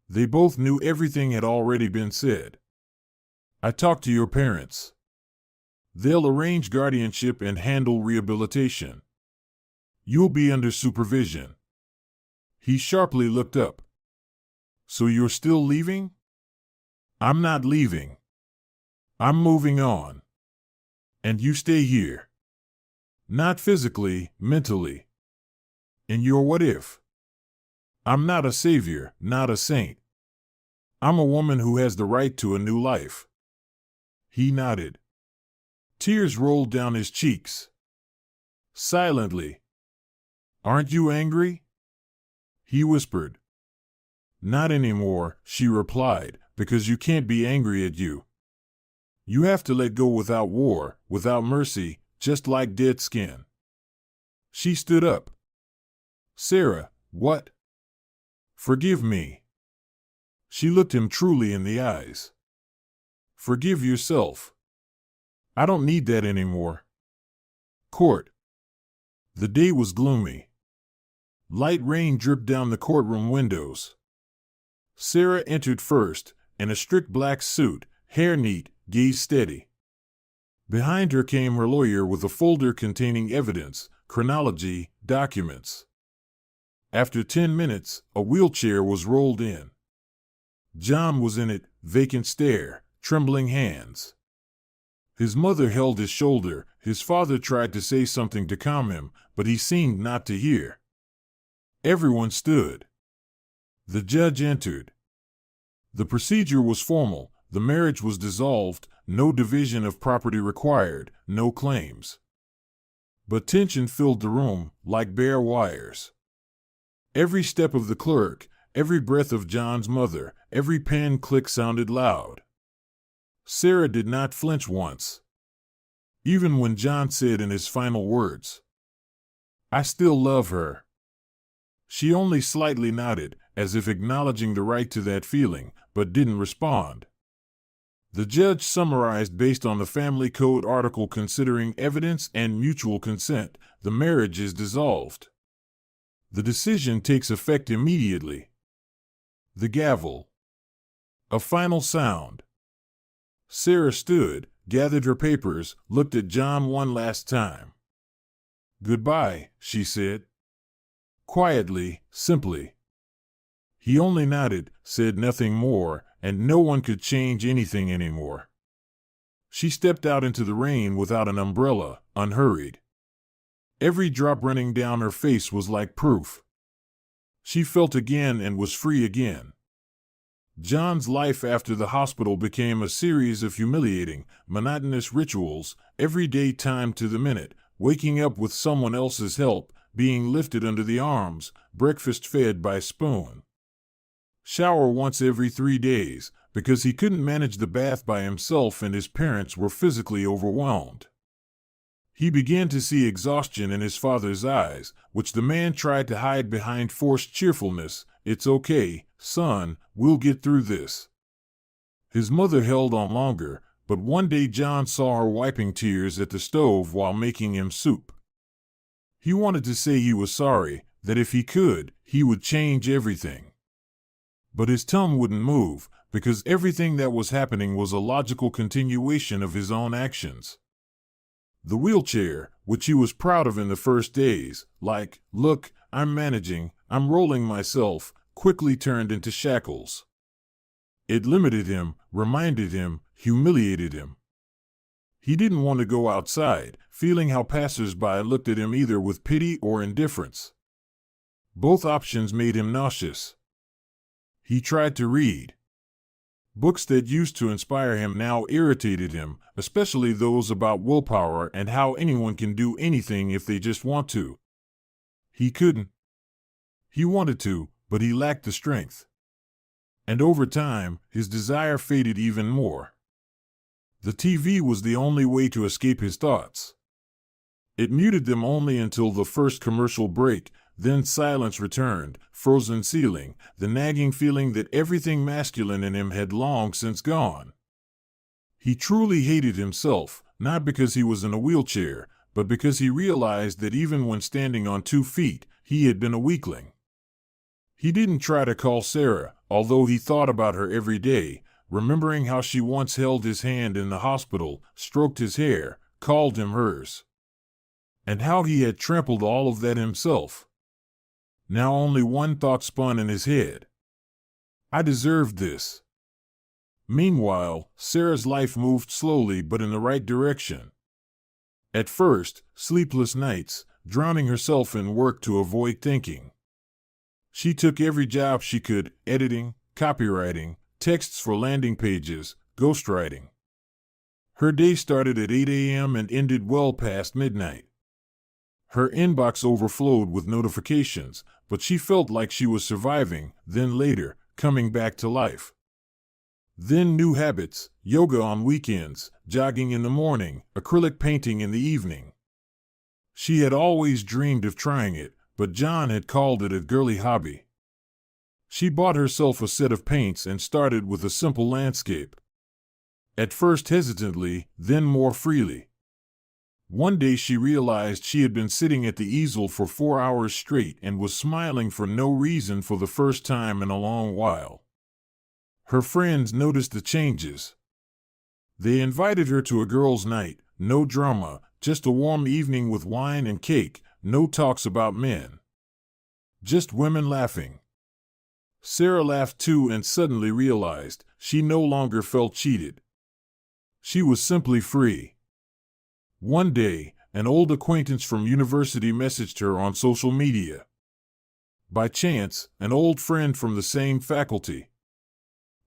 They both knew everything had already been said. I talked to your parents. They'll arrange guardianship and handle rehabilitation. You'll be under supervision. He sharply looked up. So you're still leaving? I'm not leaving. I'm moving on. And you stay here. Not physically, mentally. In your what if. I'm not a savior, not a saint. I'm a woman who has the right to a new life. He nodded. Tears rolled down his cheeks. Silently. Aren't you angry? He whispered. Not anymore, she replied, because you can't be angry at you. You have to let go without war, without mercy, just like dead skin. She stood up. Sarah, what? Forgive me. She looked him truly in the eyes. Forgive yourself. I don't need that anymore. Court. The day was gloomy. Light rain dripped down the courtroom windows. Sarah entered first, in a strict black suit, hair neat, gaze steady. Behind her came her lawyer with a folder containing evidence, chronology, documents. After 10 minutes, a wheelchair was rolled in. John was in it, vacant stare, trembling hands. His mother held his shoulder. His father tried to say something to calm him, but he seemed not to hear. Everyone stood. The judge entered. The procedure was formal. The marriage was dissolved, no division of property required, no claims. But tension filled the room, like bare wires. Every step of the clerk, every breath of John's mother, every pen click sounded loud. Sarah did not flinch once. Even when John said in his final words, I still love her. She only slightly nodded, as if acknowledging the right to that feeling, but didn't respond. The judge summarized based on the family code article considering evidence and mutual consent, the marriage is dissolved. The decision takes effect immediately. The gavel. A final sound. Sarah stood, gathered her papers, looked at John one last time. Goodbye, she said. Quietly, simply. He only nodded, said nothing more, and no one could change anything anymore. She stepped out into the rain without an umbrella, unhurried. Every drop running down her face was like proof. She felt again and was free again. John's life after the hospital became a series of humiliating, monotonous rituals, every day timed to the minute, waking up with someone else's help, being lifted under the arms, breakfast fed by spoon. Shower once every 3 days, because he couldn't manage the bath by himself and his parents were physically overwhelmed. He began to see exhaustion in his father's eyes, which the man tried to hide behind forced cheerfulness. It's okay, son, we'll get through this. His mother held on longer, but one day John saw her wiping tears at the stove while making him soup. He wanted to say he was sorry, that if he could, he would change everything. But his tongue wouldn't move, because everything that was happening was a logical continuation of his own actions. The wheelchair, which he was proud of in the first days, like, "Look, I'm managing, I'm rolling myself," quickly turned into shackles. It limited him, reminded him, humiliated him. He didn't want to go outside, feeling how passers-by looked at him either with pity or indifference. Both options made him nauseous. He tried to read. Books that used to inspire him now irritated him, especially those about willpower and how anyone can do anything if they just want to. He couldn't. He wanted to, but he lacked the strength. And over time, his desire faded even more. The TV was the only way to escape his thoughts. It muted them only until the first commercial break, then silence returned, frozen ceiling, the nagging feeling that everything masculine in him had long since gone. He truly hated himself, not because he was in a wheelchair, but because he realized that even when standing on 2 feet, he had been a weakling. He didn't try to call Sarah, although he thought about her every day, remembering how she once held his hand in the hospital, stroked his hair, called him hers. And how he had trampled all of that himself. Now only one thought spun in his head. I deserved this. Meanwhile, Sarah's life moved slowly but in the right direction. At first, sleepless nights, drowning herself in work to avoid thinking. She took every job she could, editing, copywriting, texts for landing pages, ghostwriting. Her day started at 8 a.m. and ended well past midnight. Her inbox overflowed with notifications, but she felt like she was surviving, then later, coming back to life. Then new habits, yoga on weekends, jogging in the morning, acrylic painting in the evening. She had always dreamed of trying it, but John had called it a girly hobby. She bought herself a set of paints and started with a simple landscape. At first hesitantly, then more freely. One day she realized she had been sitting at the easel for 4 hours straight and was smiling for no reason for the first time in a long while. Her friends noticed the changes. They invited her to a girls' night, no drama, just a warm evening with wine and cake, no talks about men. Just women laughing. Sarah laughed too and suddenly realized she no longer felt cheated. She was simply free. One day, an old acquaintance from university messaged her on social media. By chance, an old friend from the same faculty.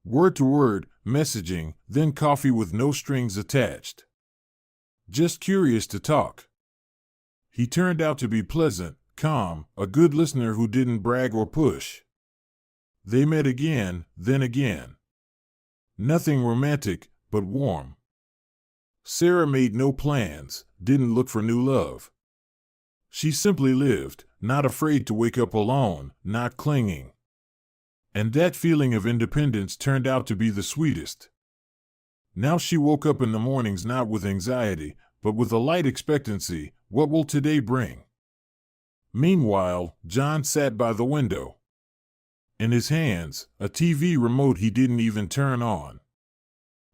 Word to word, messaging, then coffee with no strings attached. Just curious to talk. He turned out to be pleasant, calm, a good listener who didn't brag or push. They met again, then again. Nothing romantic, but warm. Sarah made no plans, didn't look for new love. She simply lived, not afraid to wake up alone, not clinging. And that feeling of independence turned out to be the sweetest. Now she woke up in the mornings not with anxiety, but with a light expectancy, what will today bring? Meanwhile, John sat by the window. In his hands, a TV remote he didn't even turn on.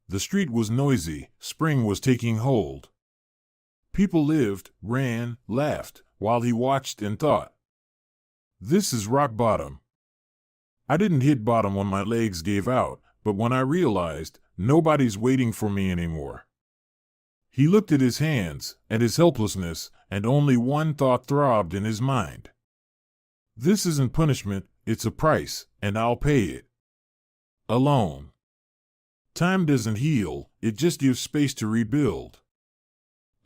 The street was noisy, spring was taking hold. People lived, ran, laughed, while he watched and thought. This is rock bottom. I didn't hit bottom when my legs gave out, but when I realized, nobody's waiting for me anymore. He looked at his hands, at his helplessness, and only one thought throbbed in his mind. This isn't punishment, it's a price, and I'll pay it. Alone. Time doesn't heal, it just gives space to rebuild.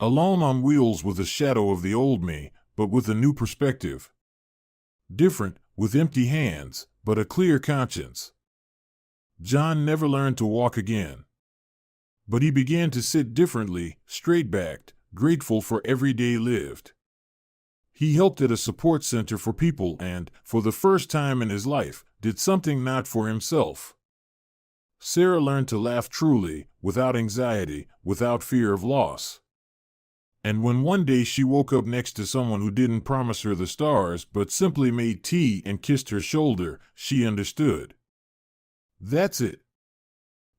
Alone on wheels with a shadow of the old me, but with a new perspective. Different, with empty hands, but a clear conscience. John never learned to walk again. But he began to sit differently, straight-backed, grateful for every day lived. He helped at a support center for people and, for the first time in his life, did something not for himself. Sarah learned to laugh truly, without anxiety, without fear of loss. And when one day she woke up next to someone who didn't promise her the stars but simply made tea and kissed her shoulder, she understood. That's it.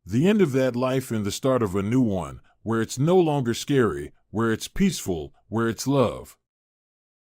The end of that life and the start of a new one, where it's no longer scary, where it's peaceful, where it's love.